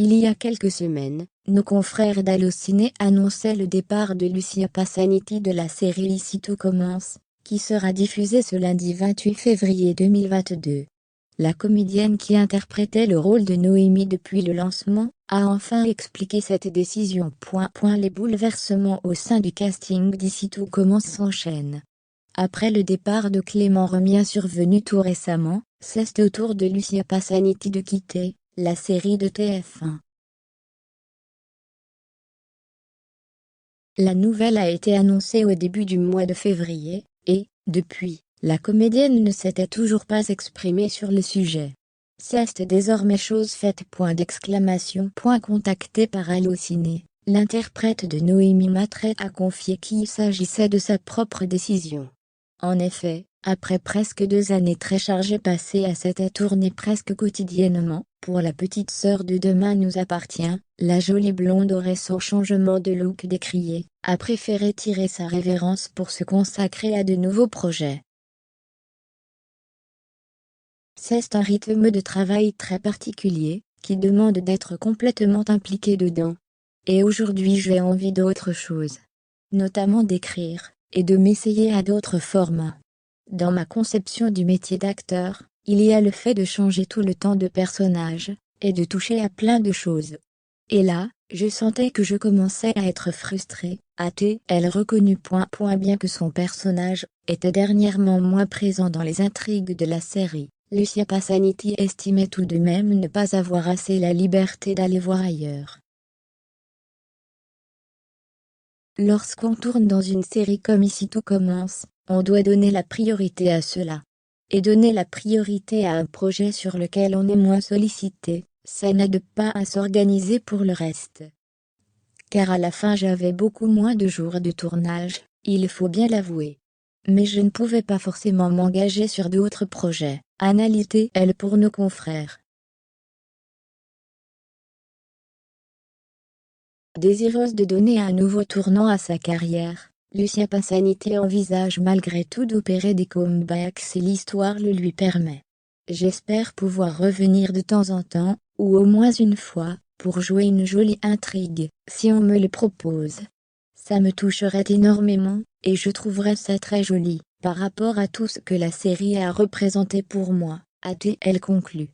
Il y a quelques semaines, nos confrères d'Allociné annonçaient le départ de Lucia Passaniti de la série Ici tout commence, qui sera diffusée ce lundi 28 février 2022. La comédienne qui interprétait le rôle de Noémie depuis le lancement, a enfin expliqué cette décision. Les bouleversements au sein du casting d'Ici tout commence s'enchaînent. Après le départ de Clément Remien survenu tout récemment, c'est au tour de Lucia Passaniti de quitter la série de TF1. La nouvelle a été annoncée au début du mois de février, et, depuis, la comédienne ne s'était toujours pas exprimée sur le sujet. C'est désormais chose faite. Contactée par Allociné, l'interprète de Noémie Mattret a confié qu'il s'agissait de sa propre décision. En effet, après presque 2 années très chargées passées à cette tournée presque quotidiennement, pour La petite sœur de Demain nous appartient, la jolie blonde aurait son changement de look décrié, a préféré tirer sa révérence pour se consacrer à de nouveaux projets. C'est un rythme de travail très particulier, qui demande d'être complètement impliqué dedans. Et aujourd'hui j'ai envie d'autre chose. Notamment d'écrire, et de m'essayer à d'autres formats. Dans ma conception du métier d'acteur, il y a le fait de changer tout le temps de personnage, et de toucher à plein de choses. Et là, je sentais que je commençais à être frustrée, a-t-elle reconnu. Bien que son personnage était dernièrement moins présent dans les intrigues de la série, Lucia Passaniti estimait tout de même ne pas avoir assez la liberté d'aller voir ailleurs. Lorsqu'on tourne dans une série comme Ici tout commence, on doit donner la priorité à cela. Et donner la priorité à un projet sur lequel on est moins sollicité, ça n'aide pas à s'organiser pour le reste. Car à la fin j'avais beaucoup moins de jours de tournage, il faut bien l'avouer. Mais je ne pouvais pas forcément m'engager sur d'autres projets, analysait-elle pour nos confrères. Désireuse de donner un nouveau tournant à sa carrière, Lucia Passaniti envisage malgré tout d'opérer des comebacks si l'histoire le lui permet. J'espère pouvoir revenir de temps en temps, ou au moins une fois, pour jouer une jolie intrigue, si on me le propose. Ça me toucherait énormément, et je trouverais ça très joli, par rapport à tout ce que la série a représenté pour moi, a-t-elle conclu.